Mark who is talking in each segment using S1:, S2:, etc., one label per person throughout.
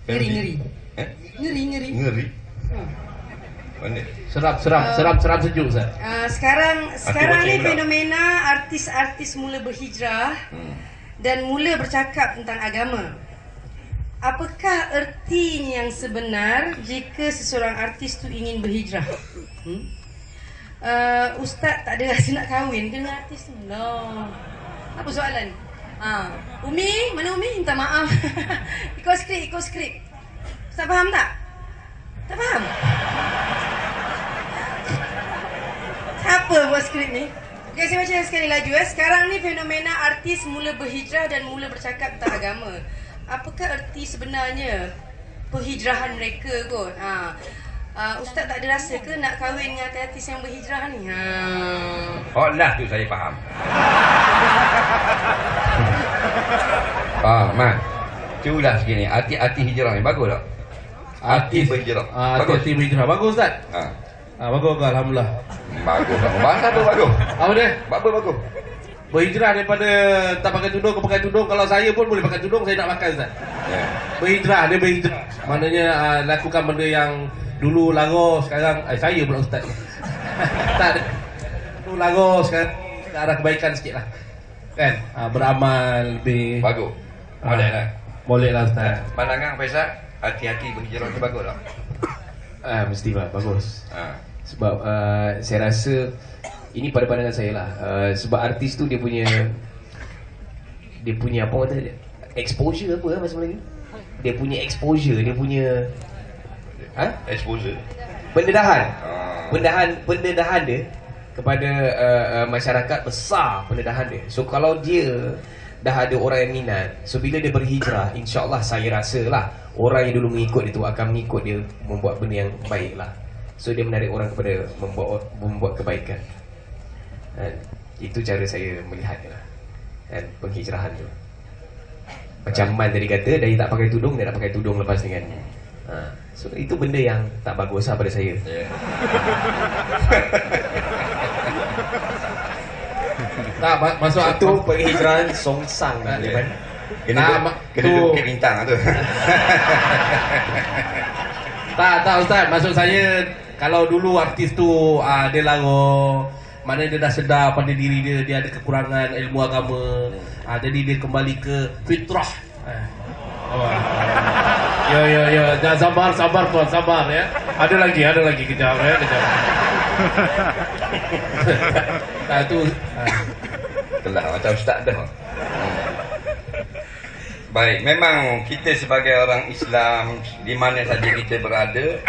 S1: Ngeri.
S2: Ngeri. Mana?
S3: Seram sejuk Ustaz.
S1: Sekarang ni fenomena artis-artis mula berhijrah dan mula bercakap tentang agama. Apakah ertinya yang sebenar jika seseorang artis tu ingin berhijrah? Ustaz tak ada rasa nak kahwin dengan artis tu? No. Apa soalan? Umi, mana Umi? Minta maaf. Ikut skrip. Ustaz faham tak? Tak faham? Siapa buat skrip ni? Okay, saya baca sekali laju. Sekarang ni fenomena artis mula berhijrah dan mula bercakap tentang agama. Apakah erti sebenarnya perhijrahan mereka kot? Ustaz tak ada rasa ke nak kahwin dengan artis yang berhijrah ni?
S2: Oh lah tu saya faham. Mat. Cubalah sikit ni. Artis hijrah ni bagus tak? Artis berhijrah.
S3: Artis berhijrah. Bagus Ustaz. Bagus ke Alhamdulillah.
S2: Bagus. Bahasa apa bagus?
S3: Apa dia?
S2: Apa bagus?
S3: Berhijrah daripada tak pakai tudung ke pakai tudung. Kalau saya pun boleh pakai tudung, saya nak pakai Ustaz. Berhijrah, dia berhijrah. Maknanya lakukan benda yang dulu lagu, sekarang saya pula Ustaz. Tak ada. Dulu lagu, sekarang ke arah kebaikan sikit lah. Kan? Beramal lebih.
S2: Bagus. Boleh lah.
S3: Boleh lah Ustaz.
S2: Pandangan Faisal, hati-hati berhijrah tu bagus tak?
S4: Mesti lah, bagus. Sebab saya rasa ini pada pandangan saya lah. Sebab artis tu dia punya apa kata dia? Exposure apa bahasa Melayu? Dia punya exposure, dia punya
S2: exposure.
S4: Pendedahan dia kepada masyarakat besar, pendedahan dia. So kalau dia dah ada orang yang minat, so bila dia berhijrah, insya-Allah saya rasa lah orang yang dulu mengikut dia tu akan mengikut dia membuat benda yang baik lah. So dia menarik orang kepada membuat kebaikan. Dan itu cara saya melihatnya lah. Dan penghijrahan tu. Macam Man tadi kata, dari tak pakai tudung, dia nak pakai tudung lepas ni kan. So itu benda yang tak bagus lah pada saya.
S3: Tak, masuk
S4: itu penghijrahan songsang kan.
S2: Kena dukit bintang tu.
S3: Tak Ustaz, maksud saya kalau dulu artis tu dia lagu, mana dia dah sedar pada diri dia, dia ada kekurangan ilmu agama, jadi dia kembali ke fitrah. Ya, jangan sabar tuan, sabar ya. Ada lagi kejap ya, kejap. Tu
S2: Telah macam ustaz dah. Baik, memang kita sebagai orang Islam di mana saja kita berada,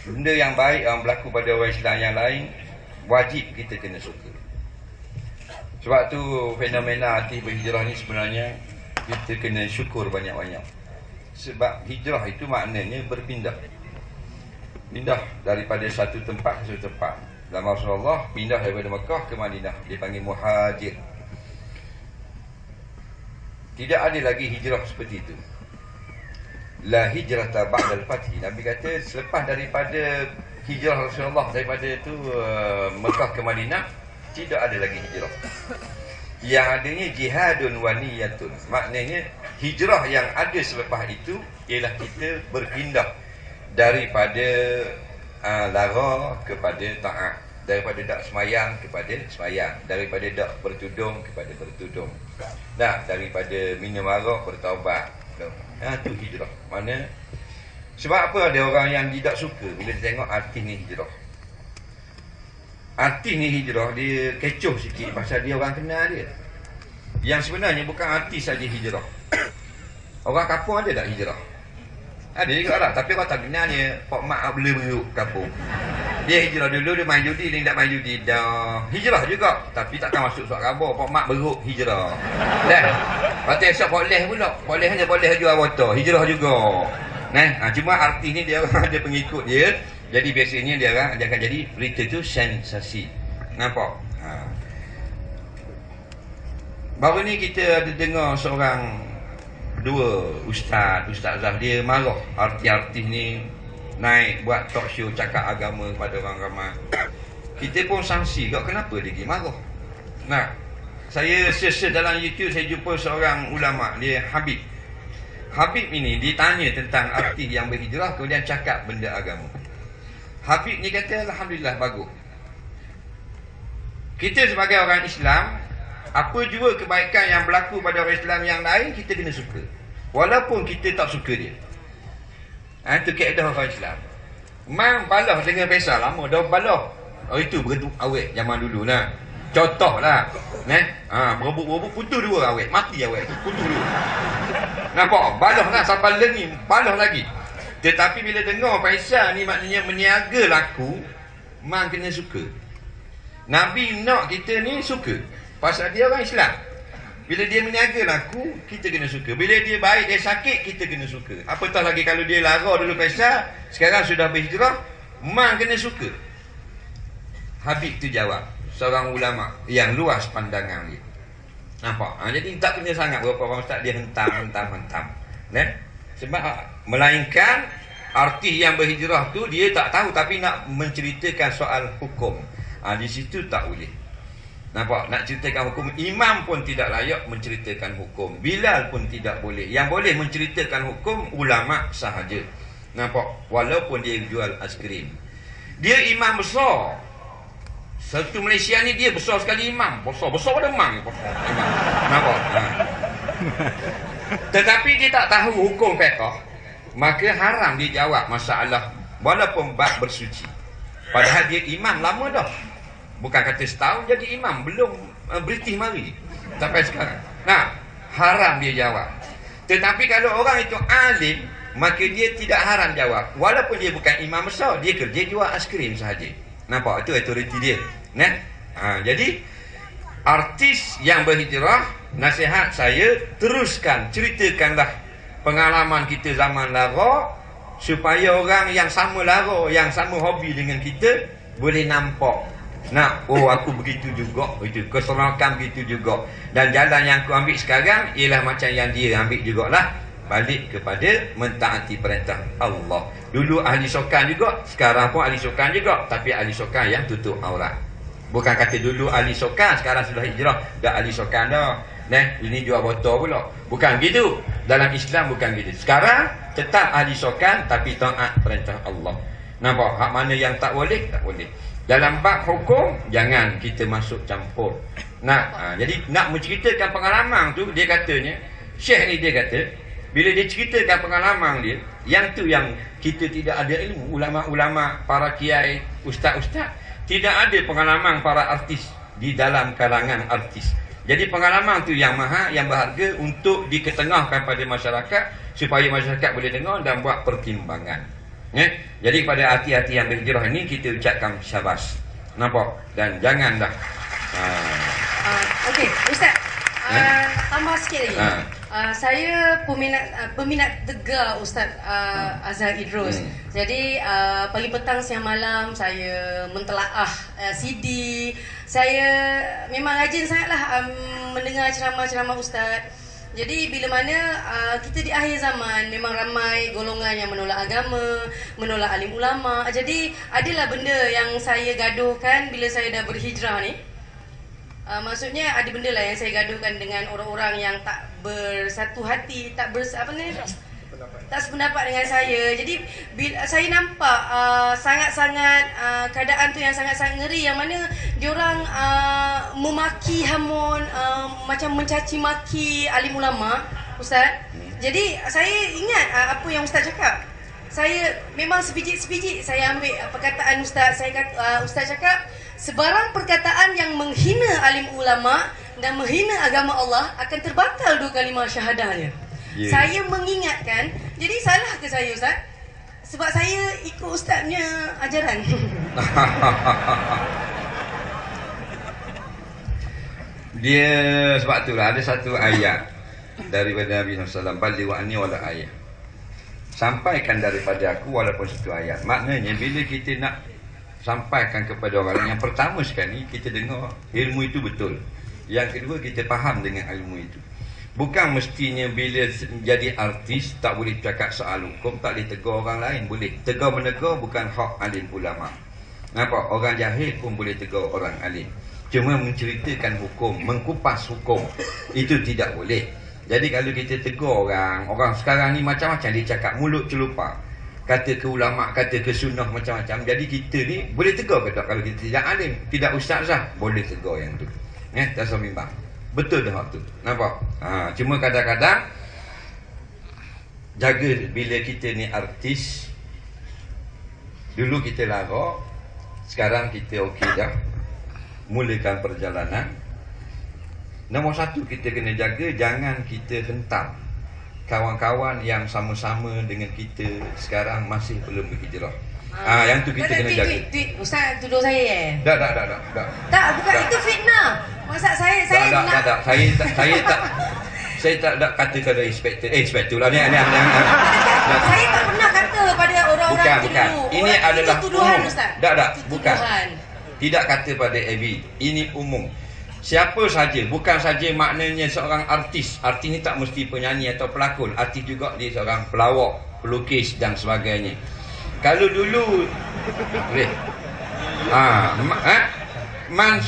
S2: benda yang baik yang berlaku pada orang Islam yang lain wajib kita kena suka. Sebab tu fenomena artis berhijrah ni sebenarnya kita kena syukur banyak-banyak. Sebab hijrah itu maknanya berpindah. Pindah daripada satu tempat ke satu tempat. Dalam Rasulullah pindah daripada Mekah ke Madinah, dipanggil muhajir. Tidak ada lagi hijrah seperti itu. La hijrata ba'dal fathi. Nabi kata selepas daripada hijrah Rasulullah daripada itu Mekah ke Madinah, tidak ada lagi hijrah. Yang adanya jihadun wa niyatun. Maknanya hijrah yang ada selepas itu ialah kita berpindah daripada lara kepada taat, daripada tak semayang kepada semayang, daripada tak bertudung kepada bertudung, daripada minum arak bertaubat. Itu hijrah. Mana? Sebab apa ada orang yang tidak suka bila dia tengok artis ni hijrah. Artis ni hijrah, dia kecoh sikit pasal dia orang kenal dia. Yang sebenarnya bukan artis saja hijrah. Orang kampung ada tak hijrah? Ada juga lah, tapi orang tak kenal dia. Pak mak boleh beruk kampung. Dia hijrah dulu, dia main judi, dia tak main judi dah. Hijrah juga, tapi takkan masuk surat khabar. Pak mak beruk hijrah. Dah. Lepas tu esok Pak Leh pula. Pak Leh hanya boleh jual motor, hijrah juga. Cuma artis ni dia orang ada pengikut dia. Jadi biasanya dia akan jadi berita tu sensasi. Nampak? Baru ni kita ada dengar dua ustazah dia marah artis ni naik buat talk show cakap agama kepada orang ramai. Kita pun sangsi kau kenapa dia pergi marah. Saya search dalam YouTube, saya jumpa seorang ulama, dia Habib Habib ini ditanya tentang arti yang berhijrah, kemudian cakap benda agama. Habib ni kata, alhamdulillah, bagus. Kita sebagai orang Islam, apa jua kebaikan yang berlaku pada orang Islam yang lain, kita kena suka, walaupun kita tak suka dia. Itu kaedah orang Islam. Mang balah dengan pesa lama dah balah. Itu begitu awet zaman dulu lah. Contohlah, berebut-berebut putus dua awet, mati awet tu, putus dua. Nampak? Balah lah sampai lengi, balah lagi. Tetapi bila dengar Faisal ni maknanya meniaga laku, mang kena suka. Nabi nak kita ni suka, pasal dia orang Islam. Bila dia meniaga laku, kita kena suka. Bila dia baik, dia sakit, kita kena suka. Apatah lagi kalau dia lara dulu Faisal, sekarang sudah berhijrah, mang kena suka. Habib tu jawab, seorang ulama yang luas pandangan dia. Nampak? Jadi tak kena sangat berapa orang ustaz dia hentam. Sebab melainkan arti yang berhijrah tu dia tak tahu, tapi nak menceritakan soal hukum. Di situ tak boleh. Nampak? Nak ceritakan hukum, imam pun tidak layak menceritakan hukum, Bilal pun tidak boleh. Yang boleh menceritakan hukum ulama sahaja. Nampak? Walaupun dia jual aiskrim. Dia imam besar. Satu Malaysia ni dia besar sekali imam. Besar pada mang. Nampak? Tetapi dia tak tahu hukum fiqh, maka haram dia jawab masalah walaupun bab bersuci. Padahal dia imam lama dah. Bukan kata setahun jadi imam, belum British mari sampai sekarang. Haram dia jawab. Tetapi kalau orang itu alim, maka dia tidak haram jawab. Walaupun dia bukan imam besar, dia kerja jual aiskrim sahaja. Nampak? Itu autoriti dia. Jadi artis yang berhijrah, nasihat saya, teruskan, ceritakanlah pengalaman kita zaman lara, supaya orang yang sama lara, yang sama hobi dengan kita boleh nampak. Aku begitu juga, itu keserokan begitu juga. Dan jalan yang aku ambil sekarang ialah macam yang dia ambil jugalah, balik kepada mentaati perintah Allah. Dulu ahli sokan juga, sekarang pun ahli sokan juga, tapi ahli sokan yang tutup aurat. Bukan kata dulu ahli sokan, sekarang sudah hijrah dah ahli sokan dah. Ini jual botol pula. Bukan gitu. Dalam Islam bukan gitu. Sekarang tetap ahli sokan, tapi taat perintah Allah. Nampak? Hak mana yang tak boleh, tak boleh. Dalam bab hukum, jangan kita masuk campur. Jadi nak menceritakan pengalaman tu, dia katanya, Syekh ni dia kata, bila dia ceritakan pengalaman dia, yang tu yang kita tidak ada ilmu. Ulama-ulama, para kiai, ustaz-ustaz, tidak ada pengalaman para artis di dalam kalangan artis. Jadi pengalaman tu yang mahal, yang berharga untuk diketengahkan pada masyarakat, supaya masyarakat boleh dengar dan buat pertimbangan. Jadi pada hati-hati yang berhijrah ini, kita ucapkan syabas. Nampak? Dan janganlah
S1: Okey, Ustaz, tambah sikit lagi. Saya peminat tegar Ustaz Azhar Idrus. Jadi pagi petang siang malam saya mentelaah CD. Saya memang rajin sangatlah mendengar ceramah-ceramah Ustaz. Jadi bila mana kita di akhir zaman, memang ramai golongan yang menolak agama, menolak alim ulama. Jadi adalah benda yang saya gaduhkan bila saya dah berhijrah ni. Maksudnya ada benda lah yang saya gaduhkan dengan orang-orang yang tak bersatu hati, tak sependapat dengan saya. Jadi bila saya nampak sangat-sangat keadaan tu yang sangat-sangat ngeri, yang mana diorang memaki hamun, macam mencaci maki alim ulama, Ustaz. Jadi saya ingat apa yang Ustaz cakap. Saya memang sepijik-sepijik saya ambil perkataan Ustaz. Ustaz cakap, sebarang perkataan yang menghina alim ulama dan menghina agama Allah akan terbatal 2 kalimah syahadahnya. Saya mengingatkan. Jadi salah ke saya Ustaz? Sebab saya ikut Ustaznya ajaran.
S2: Dia sebab itulah ada satu ayat daripada Nabi SAW, Balli wa anni wala ayat. Sampaikan daripada aku walaupun satu ayat. Maknanya bila kita nak sampaikan kepada orang lain, yang pertama sekali kita dengar ilmu itu betul. Yang kedua kita faham dengan ilmu itu. Bukan mestinya bila jadi artis tak boleh cakap soal hukum, tak boleh tegur orang lain. Boleh. Tegur menegur bukan hak alim ulama. Nampak? Orang jahil pun boleh tegur orang alim. Cuma menceritakan hukum, mengkupas hukum, itu tidak boleh. Jadi kalau kita tegur orang sekarang ni macam-macam dia cakap, mulut celupa. Kata ke ulama', kata ke sunnah macam-macam. Jadi kita ni boleh tegur ke tak? Kalau kita tidak alim, tidak ustazah, boleh tegur yang tu. Tasawuf mimbar. Betul dah waktu. Nampak? Cuma kadang-kadang jaga bila kita ni artis. Dulu kita lara, sekarang kita okey dah. Mulakan perjalanan. Nombor satu kita kena jaga, jangan kita hentam kawan-kawan yang sama-sama dengan kita sekarang masih belum berhijrah. Yang tu kita kena jaga.
S1: Ustaz tuduh saya
S2: Tak.
S1: Tak, bukan itu fitnah. Maksud saya nak.
S2: Tak. Saya tak nak katakan dari inspektor lah ni.
S1: Saya tak pernah kata pada orang-orang itu.
S2: Bukan. Ini adalah
S1: tuduhan,
S2: umum.
S1: Ustaz.
S2: Tak.
S1: Itu
S2: Bukan.
S1: tuduhan.
S2: Tidak kata pada Abby. Ini umum. Siapa saja, bukan saja maknanya seorang artis. Artis ni tak mesti penyanyi atau pelakon. Artis juga dia seorang pelawak, pelukis dan sebagainya. Kalau dulu Man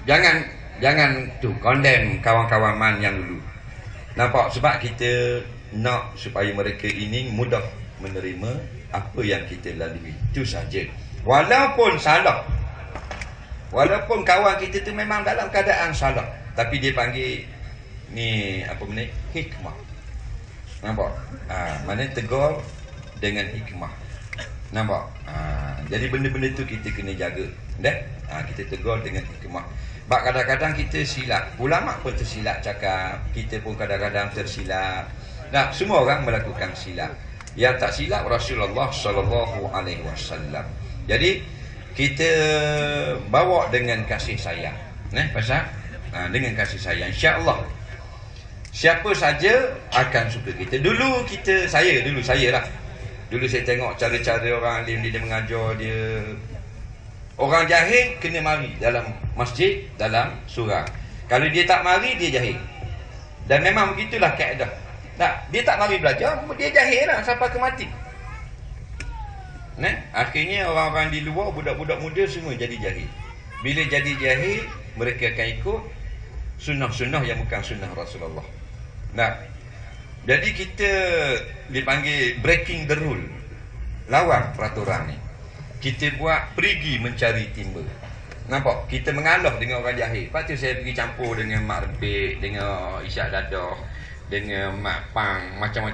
S2: jangan tu condemn kawan-kawan Man yang dulu. Nampak? Sebab kita nak supaya mereka ini mudah menerima apa yang kita lalui. Itu saja. Walaupun salah, walaupun kawan kita tu memang dalam keadaan salah, tapi dia panggil ni apa benda? Hikmah. Nampak? Mana tegur dengan hikmah. Nampak? Jadi benda-benda tu kita kena jaga. Kita tegur dengan hikmah. Sebab kadang-kadang kita silap. Ulama pun tersilap cakap, kita pun kadang-kadang tersilap. Semua orang melakukan silap. Yang tak silap Rasulullah sallallahu alaihi wasallam. Jadi kita bawa dengan kasih sayang. Pasal dengan kasih sayang, insya-Allah siapa saja akan suka kita. Dulu saya lah. Dulu saya tengok cara-cara orang alim dia mengajar dia. Orang jahil kena mari dalam masjid, dalam surau. Kalau dia tak mari, dia jahil. Dan memang begitulah kaedah. Dia tak mari belajar, dia jahil lah sampai ke mati. Akhirnya orang-orang di luar, budak-budak muda semua jadi jahil. Bila jadi jahil, mereka akan ikut sunnah-sunnah yang bukan sunnah Rasulullah. Jadi kita dipanggil breaking the rule, lawan peraturan ni. Kita buat pergi mencari timba. Nampak? Kita mengalah dengan orang jahil. Lepas tu saya pergi campur dengan Mak Rempik, dengan Isyak Dadah, dengan Mak Pang, macam-macam.